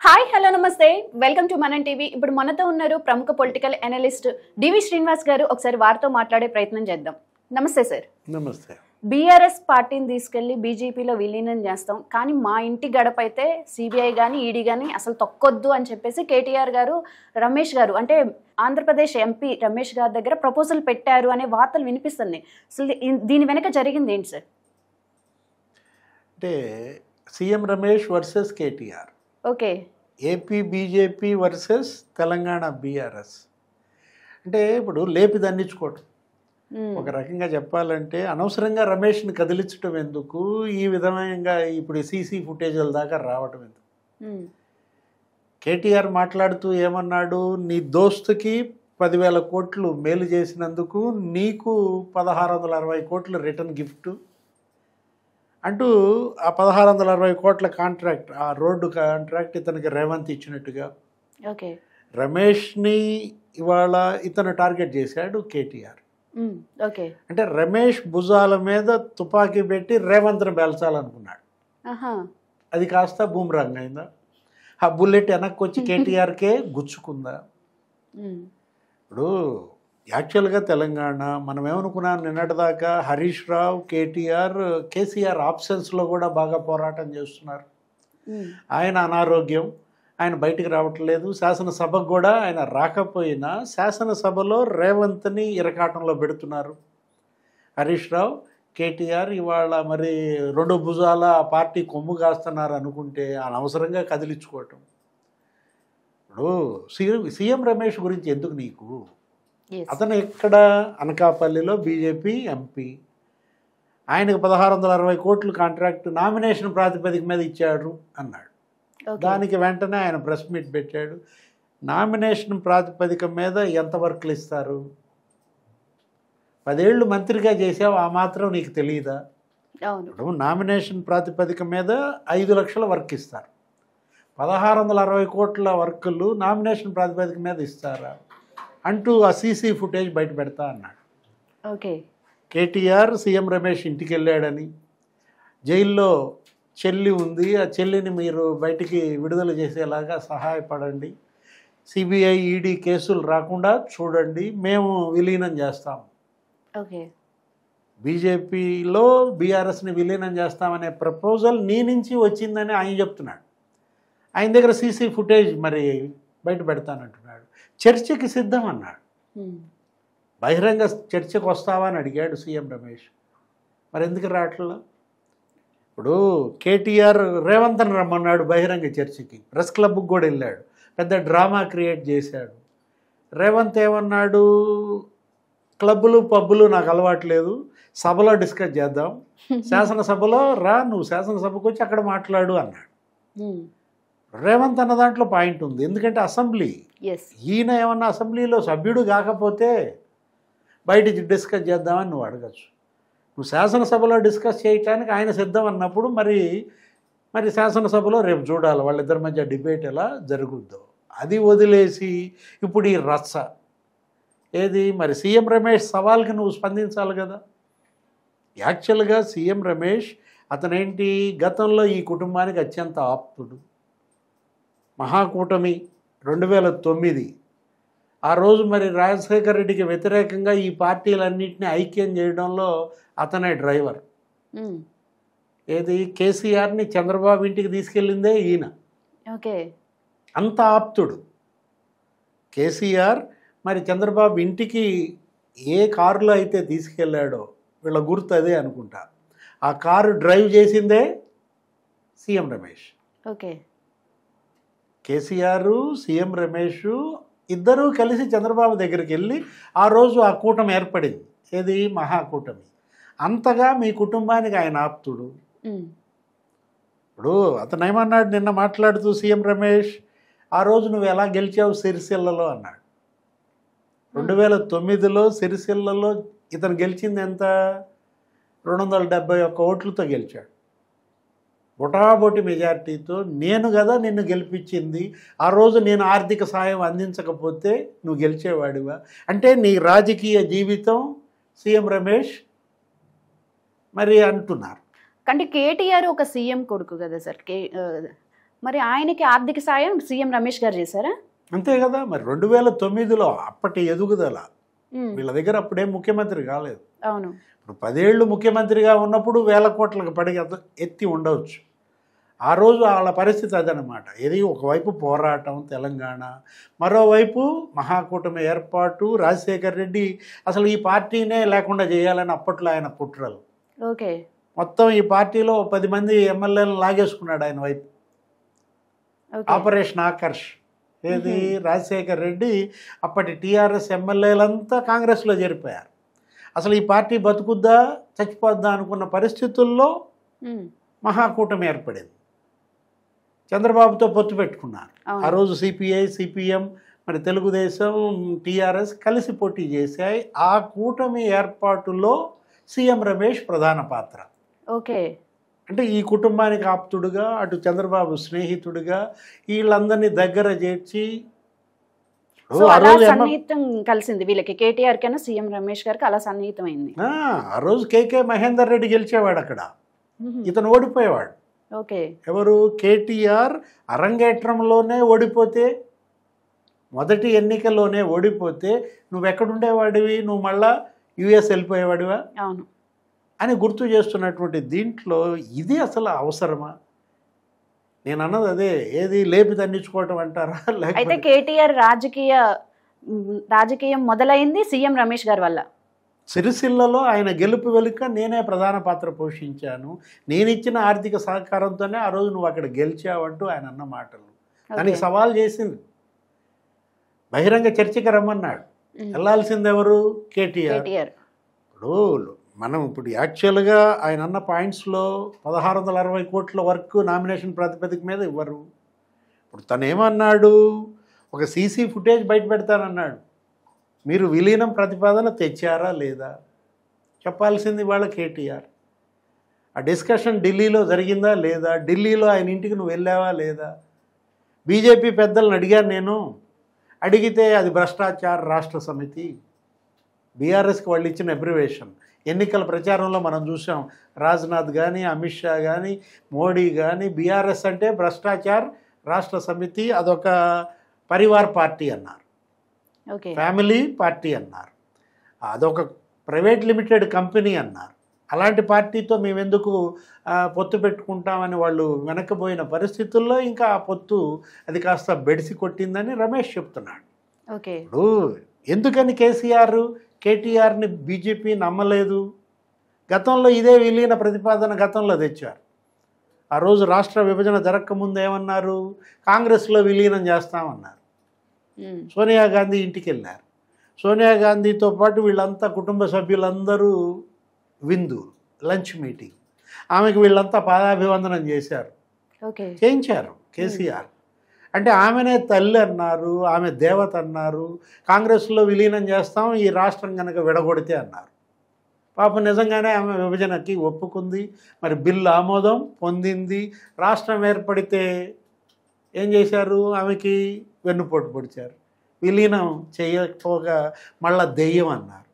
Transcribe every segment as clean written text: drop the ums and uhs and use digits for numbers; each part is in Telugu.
హాయ్ హలో నమస్తే వెల్కమ్ టు మనం టీవీ. ఇప్పుడు మనతో ఉన్నారు ప్రముఖ పొలిటికల్ అనలిస్ట్ డివి శ్రీనివాస్ గారు. ఒకసారి వారితో మాట్లాడే ప్రయత్నం చేద్దాం. నమస్తే సార్. నమస్తే. బీఆర్ఎస్ పార్టీని తీసుకెళ్లి బీజేపీలో విలీనం చేస్తాం, కానీ మా ఇంటి గడప అయితే సిబిఐ కానీ ఈడీ కానీ అసలు తొక్కొద్దు అని చెప్పేసి కేటీఆర్ గారు రమేష్ గారు అంటే ఆంధ్రప్రదేశ్ ఎంపీ రమేష్ గారి దగ్గర ప్రపోజల్ పెట్టారు అనే వార్తలు వినిపిస్తున్నాయి. అసలు దీని వెనక జరిగింది ఏంటి సార్? అంటే CM Ramesh versus KTR, okay, AP BJP versus Telangana BRS. అంటే ఇప్పుడు లేపి దండించుకోవటం ఒక రకంగా చెప్పాలంటే, అనవసరంగా రమేష్ని కదిలించడం ఎందుకు, ఈ విధంగా ఇప్పుడు సీసీ ఫుటేజ్ల దాకా రావటం ఎందుకు. కేటీఆర్ మాట్లాడుతూ ఏమన్నాడు, నీ దోస్తుకి 10,000 కోట్లు మేలు చేసినందుకు నీకు 1660 కోట్లు రిటర్న్ గిఫ్ట్ అంటూ ఆ 1660 కోట్ల కాంట్రాక్ట్, ఆ రోడ్డు కాంట్రాక్ట్ ఇతనికి రేవంత్ ఇచ్చినట్టుగా ఓకే, రమేష్ని ఇవాళ ఇతను టార్గెట్ చేశాడు కేటీఆర్. ఓకే, అంటే రమేష్ భుజాల మీద తుపాకీ పెట్టి రేవంత్ని బెల్చాలనుకున్నాడు. అది కాస్త బూమ్రాంగ్ అయిందా, ఆ బుల్లెట్ వెనక్కి వచ్చి కేటీఆర్కే గుచ్చుకుందా. ఇప్పుడు యాక్చువల్గా తెలంగాణ మనం ఏమనుకున్నాం, నిన్నటిదాకా హరీష్ రావు, కేటీఆర్, కేసీఆర్ ఆప్షన్స్లో కూడా బాగా పోరాటం చేస్తున్నారు. ఆయన అనారోగ్యం, ఆయన బయటికి రావట్లేదు. శాసనసభకు కూడా ఆయన రాకపోయినా శాసనసభలో రేవంత్ని ఇరకాటంలో పెడుతున్నారు. హరీష్ రావు, కేటీఆర్ ఇవాళ మరి 2 భుజాల పార్టీ కొమ్ము కాస్తున్నారు అనుకుంటే అనవసరంగా కదిలించుకోవటం. ఇప్పుడు సీఎం రమేష్ గురించి ఎందుకు నీకు, అతను ఎక్కడ అనకాపల్లిలో బీజేపీ ఎంపీ, ఆయనకు 1660 కోట్లు కాంట్రాక్ట్ నామినేషన్ ప్రాతిపదిక మీద ఇచ్చాడు అన్నాడు. దానికి వెంటనే ఆయన ప్రెస్ మీట్ పెట్టాడు. నామినేషన్ ప్రాతిపదిక మీద ఎంత వర్క్లు ఇస్తారు, 10 ఏళ్ళు మంత్రిగా చేసావు, ఆ మాత్రం నీకు తెలియదా? ఇప్పుడు నామినేషన్ ప్రాతిపదిక మీద 5 లక్షల వర్క్ ఇస్తారు, 1660 కోట్ల వర్కులు నామినేషన్ ప్రాతిపదిక మీద ఇస్తారా అంటూ ఆ సీసీ ఫుటేజ్ బయట పెడతా అన్నాడు. ఓకే, కేటీఆర్ సీఎం రమేష్ ఇంటికి వెళ్ళాడని, జైల్లో చెల్లి ఉంది, ఆ చెల్లిని మీరు బయటికి విడుదల చేసేలాగా సహాయపడండి, సిబిఐ ఈడీ కేసులు రాకుండా చూడండి, మేము విలీనం చేస్తాం, ఓకే, బీజేపీలో బీఆర్ఎస్ని విలీనం చేస్తామనే ప్రపోజల్ నీ నుంచి వచ్చిందని ఆయన చెప్తున్నాడు. ఆయన దగ్గర సీసీ ఫుటేజ్ మరి బయట పెడతానంటున్నాడు. చర్చకి సిద్ధం అన్నాడు. బహిరంగ చర్చకు వస్తావా అని అడిగాడు సీఎం రమేష్. మరి ఎందుకు రావట్లా? ఇప్పుడు కేటీఆర్ రేవంత్ని రమ్మన్నాడు బహిరంగ చర్చకి, ప్రెస్ క్లబ్కి కూడా వెళ్ళాడు, పెద్ద డ్రామా క్రియేట్ చేశాడు. రేవంత్ ఏమన్నాడు, క్లబ్బులు పబ్బులు నాకు అలవాట్లేదు, సభలో డిస్కస్ చేద్దాం, శాసనసభలో రా, నువ్వు శాసనసభకు వచ్చి అక్కడ మాట్లాడు అన్నాడు. రేవంత్ అన్న దాంట్లో పాయింట్ ఉంది, ఎందుకంటే అసెంబ్లీ, ఈయన ఏమన్నా అసెంబ్లీలో సభ్యుడు కాకపోతే బయట డిస్కస్ చేద్దామని నువ్వు అడగచ్చు. నువ్వు శాసనసభలో డిస్కస్ చేయటానికి ఆయన సిద్ధం అన్నప్పుడు మరి శాసనసభలో రేపు చూడాలి వాళ్ళిద్దరి మధ్య డిబేట్ ఎలా జరుగుద్దో. అది వదిలేసి ఇప్పుడు ఈ రచ్చ ఏది, మరి సీఎం రమేష్ సవాల్కి నువ్వు స్పందించాలి కదా. యాక్చువల్గా సీఎం రమేష్ అతనేంటి, గతంలో ఈ కుటుంబానికి అత్యంత ఆప్తుడు. మహాకూటమి 2009 ఆ రోజు మరి రాజశేఖర రెడ్డికి వ్యతిరేకంగా ఈ పార్టీలన్నింటినీ ఐక్యం చేయడంలో అతనే డ్రైవర్. ఏది, కేసీఆర్ని చంద్రబాబు ఇంటికి తీసుకెళ్ళిందే ఈయన. ఓకే, అంత ఆప్తుడు కేసీఆర్. మరి చంద్రబాబు ఇంటికి ఏ కారులో అయితే తీసుకెళ్ళాడో, వీళ్ళ గుర్తు అదే అనుకుంటా, ఆ కారు డ్రైవ్ చేసిందే CM Ramesh. Okay, KCR, CM Ramesh ఇద్దరూ కలిసి చంద్రబాబు దగ్గరికి వెళ్ళి ఆ రోజు ఆ కూటమి ఏర్పడింది, ఏది మహాకూటమి. అంతగా మీ కుటుంబానికి ఆయన ఆప్తుడు. ఇప్పుడు అతను ఏమన్నాడు నిన్న మాట్లాడుతూ సీఎం రమేష్, ఆ రోజు నువ్వు ఎలా గెలిచావు సిరిసిల్లలో అన్నాడు. 2009లో సిరిసిల్లలో ఇతను గెలిచింది ఎంత, 271 ఓట్లతో గెలిచాడు. బొటాబొటి మెజార్టీతో నేను కదా నిన్ను గెలిపించింది, ఆ రోజు నేను ఆర్థిక సాయం అందించకపోతే నువ్వు గెలిచేవాడివా అంటే నీ రాజకీయ జీవితం సీఎం రమేష్ మరి అంటున్నారు. అంటే కేటీఆర్ ఒక సీఎం కొడుకు కదా సార్. మరి ఆయనకి ఆర్థిక సాయం సీఎం రమేష్ గారు చేశారా? అంతే కదా మరి. 2009లో అప్పటి ఎదుగుదల వీళ్ళ దగ్గర అప్పుడేం ముఖ్యమంత్రి కాలేదు. అవును. ఇప్పుడు 10 ఏళ్ళు ముఖ్యమంత్రిగా ఉన్నప్పుడు వేల కోట్లకు పడి ఎత్తి ఉండవచ్చు. ఆ రోజు వాళ్ళ పరిస్థితి అదనమాట. ఇది ఒకవైపు పోరాటం తెలంగాణ, మరోవైపు మహాకూటమి ఏర్పాటు, రాజశేఖర్ రెడ్డి అసలు ఈ పార్టీనే లేకుండా చేయాలని అప్పట్లో ఆయన కుట్రలు. ఓకే. మొత్తం ఈ పార్టీలో 10 మంది ఎమ్మెల్యేలను లాగేసుకున్నాడు ఆయన వైపు. ఆపరేషన్ ఆకర్ష్. ఏది రాజశేఖర్ రెడ్డి అప్పటి టీఆర్ఎస్ ఎమ్మెల్యేలంతా కాంగ్రెస్లో చేరిపోయారు. అసలు ఈ పార్టీ బతుకుద్దా చచ్చిపోద్దా అనుకున్న పరిస్థితుల్లో మహాకూటమి ఏర్పడింది. చంద్రబాబుతో పొత్తు పెట్టుకున్నారు. ఆ రోజు సిపిఐ, సిపిఎం, మరి తెలుగుదేశం, టీఆర్ఎస్ కలిసి పోటీ చేశాయి. ఆ కూటమి ఏర్పాటులో సీఎం రమేష్ ప్రధాన పాత్ర. ఓకే. అంటే ఈ కుటుంబానికి ఆప్తుడుగా, అటు చంద్రబాబు స్నేహితుడిగా వీళ్ళందరినీ దగ్గర చేర్చి సన్నిహితం కలిసింది వీళ్ళకి. కేటీఆర్ కన్నా సీఎం రమేష్ గారికి అలా సన్నిహితం అయింది. ఆ రోజు కేకే మహేందర్ రెడ్డి గెలిచేవాడు అక్కడ, ఇతను ఓడిపోయేవాడు. ఓకే. ఎవరు? కేటీఆర్ అరంగేట్రంలోనే ఓడిపోతే, మొదటి ఎన్నికల్లోనే ఓడిపోతే నువ్వు ఎక్కడుండేవాడివి, నువ్వు మళ్ళా యుఎస్ వెళ్ళిపోయేవాడివా అవును అని గుర్తు చేస్తున్నటువంటి దీంట్లో ఇది అసలు అవసరమా? నేను అన్నది అదే. ఏది లేపి దండించుకోవటం అంటారా? అయితే కేటీఆర్ రాజకీయం మొదలైంది సీఎం రమేష్ గారి వల్ల. సిరిసిల్లలో ఆయన గెలుపు వెనుక నేనే ప్రధాన పాత్ర పోషించాను, నేను ఇచ్చిన ఆర్థిక సహకారంతోనే ఆ రోజు నువ్వు అక్కడ గెలిచావంటూ ఆయన అన్న మాటలు. దానికి సవాల్ చేసింది, బహిరంగ చర్చకి రమ్మన్నాడు. వెళ్ళాల్సింది ఎవరు? కేటీఆర్. ఇప్పుడు యాక్చువల్గా ఆయన అన్న పాయింట్స్లో 1660 కోట్ల వరకు నామినేషన్ ప్రాతిపదిక మీద ఇవ్వరు. ఇప్పుడు తను ఏమన్నాడు? ఒక సీసీ ఫుటేజ్ బయట పెడతానన్నాడు. మీరు విలీనం ప్రతిపాదన తెచ్చారా లేదా చెప్పాల్సింది వాళ్ళ కేటీఆర్. ఆ డిస్కషన్ ఢిల్లీలో జరిగిందా లేదా, ఢిల్లీలో ఆయన ఇంటికి నువ్వు వెళ్ళావా లేదా? బీజేపీ పెద్దలను అడిగాను నేను, అడిగితే అది భ్రష్టాచార రాష్ట్ర సమితి, బీఆర్ఎస్కి వాళ్ళు ఇచ్చిన అబ్రివేషన్. ఎన్నికల ప్రచారంలో మనం చూసాం, రాజ్నాథ్ కానీ, అమిత్ షా కానీ, మోడీ కానీ బీఆర్ఎస్ అంటే భ్రష్టాచార్ రాష్ట్ర సమితి, అదొక పరివార్ పార్టీ అన్నారు, ఫ్యామిలీ పార్టీ అన్నారు, అదొక ప్రైవేట్ లిమిటెడ్ కంపెనీ అన్నారు. అలాంటి పార్టీతో మేము ఎందుకు పొత్తు పెట్టుకుంటామని వాళ్ళు వెనక్కిపోయిన పరిస్థితుల్లో ఇంకా ఆ పొత్తు అది కాస్త బెడిసి కొట్టిందని రమేష్ చెప్తున్నాడు. ఇప్పుడు ఎందుకని కేటీఆర్ని బీజేపీ నమ్మలేదు? గతంలో ఇదే విలీన ప్రతిపాదన గతంలో తెచ్చారు. ఆ రోజు రాష్ట్ర విభజన జరగకముందు ఏమన్నారు? కాంగ్రెస్లో విలీనం చేస్తామన్నారు. సోనియా గాంధీ ఇంటికి వెళ్ళారు. సోనియా గాంధీతో పాటు వీళ్ళంతా కుటుంబ సభ్యులందరూ విందు లంచ్ మీటింగ్, ఆమెకు వీళ్ళంతా పాదాభివందనం చేశారు, చేయించారు కేసీఆర్. అంటే ఆమెనే తల్లి అన్నారు, ఆమె దేవత అన్నారు. కాంగ్రెస్లో విలీనం చేస్తాం ఈ రాష్ట్రం కనుక విడగొడితే అన్నారు. పాపం నిజంగానే ఆమె విభజనకి ఒప్పుకుంది. మరి బిల్లు ఆమోదం పొందింది. రాష్ట్రం ఏర్పడితే ఏం చేశారు? ఆమెకి వెన్నుపోటు పొడిచారు. విలీనం చేయకపోగా మళ్ళా దెయ్యం అన్నారు.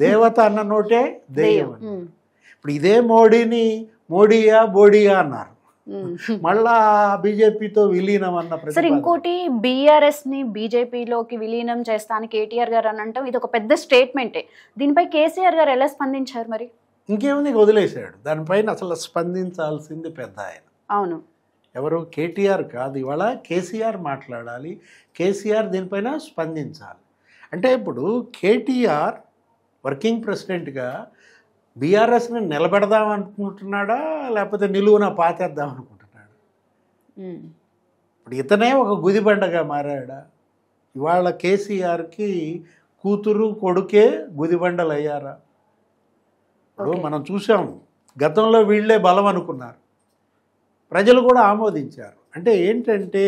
దేవత అన్న నోటే దెయ్యం అన్నారు. ఇప్పుడు ఇదే మోడీయా బోడియా అన్నారు. మళ్ళా బీజేపీతో విలీనం అన్న సార్. ఇంకోటి, బీఆర్ఎస్ ని బీజేపీలోకి విలీనం చేస్తాను కేటీఆర్ గారు అని అంటాం, ఇది ఒక పెద్ద స్టేట్మెంటే. దీనిపై కేసీఆర్ గారు ఎలా స్పందించారు? మరి ఇంకేముంది, వదిలేశాడు. దానిపైన అసలు స్పందించాల్సింది పెద్ద ఆయన. అవును, ఎవరు? కేటీఆర్ కాదు, ఇవాళ కేసీఆర్ మాట్లాడాలి. కేసీఆర్ దీనిపైన స్పందించాలి. అంటే ఇప్పుడు కేటీఆర్ వర్కింగ్ ప్రెసిడెంట్గా బీఆర్ఎస్ని నిలబెడదాం అనుకుంటున్నాడా, లేకపోతే నిలువున పాతేద్దాం అనుకుంటున్నాడా? ఇప్పుడు ఇతనే ఒక గుదిబండగా మారాడా? ఇవాళ కేసీఆర్కి కూతురు కొడుకే గుదిబండలు అయ్యారా? ఇప్పుడు మనం చూసాం, గతంలో వీళ్ళే బలం అనుకున్నారు, ప్రజలు కూడా ఆమోదించారు. అంటే ఏంటంటే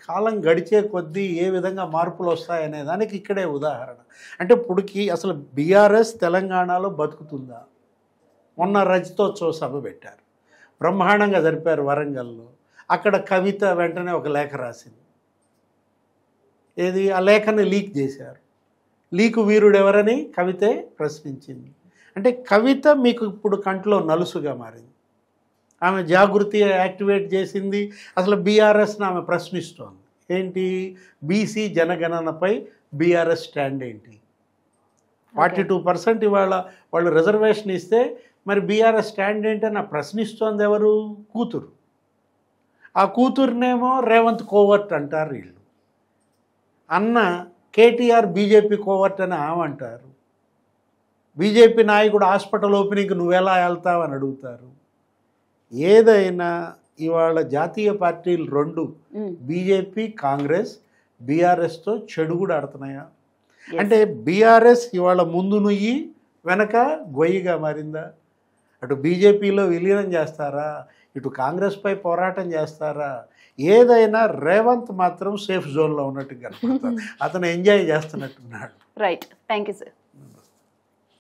కాలం గడిచే కొద్దీ ఏ విధంగా మార్పులు వస్తాయనే దానికి ఇక్కడే ఉదాహరణ. అంటే ఇప్పుడుకి అసలు బీఆర్ఎస్ తెలంగాణలో బతుకుతుందా? మొన్న రజతోత్సవ సభ పెట్టారు, బ్రహ్మాండంగా జరిపారు వరంగల్లో. అక్కడ కవిత వెంటనే ఒక లేఖ రాసింది. ఏది? ఆ లేఖని లీక్ చేశారు. లీకు వీరుడు ఎవరని కవితే ప్రశ్నించింది. అంటే కవిత మీకు ఇప్పుడు కంట్లో నలుసుగా మారింది. ఆమె జాగృతి యాక్టివేట్ చేసింది. అసలు బీఆర్ఎస్ని ఆమె ప్రశ్నిస్తోంది. ఏంటి, బీసీ జనగణనపై బీఆర్ఎస్ స్టాండ్ ఏంటి? 42% ఇవాళ వాళ్ళు రిజర్వేషన్ ఇస్తే మరి బీఆర్ఎస్ స్టాండ్ ఏంటని ప్రశ్నిస్తోంది ఎవరు? కూతురు. ఆ కూతురునేమో రేవంత్ కోవర్ట్ అంటారు వీళ్ళు. అన్న కేటీఆర్ బీజేపీ కోవర్ట్ అని ఆమె అంటారు. బీజేపీ నాయకుడు హాస్పిటల్ ఓపెనింగ్కి నువ్వెలా వెళ్తావు అని అడుగుతారు. ఏదైనా ఇవాళ జాతీయ పార్టీలు రెండు, బీజేపీ కాంగ్రెస్, బీఆర్ఎస్తో చెడు కూడా ఆడుతున్నాయా? అంటే బీఆర్ఎస్ ఇవాళ ముందు నుయ్యి వెనక గొయ్యిగా మారిందా? అటు బీజేపీలో విలీనం చేస్తారా, ఇటు కాంగ్రెస్పై పోరాటం చేస్తారా? ఏదైనా రేవంత్ మాత్రం సేఫ్ జోన్లో ఉన్నట్టు కనపడతారు. అతను ఎంజాయ్ చేస్తున్నట్టున్నాడు. Right, thank you sir.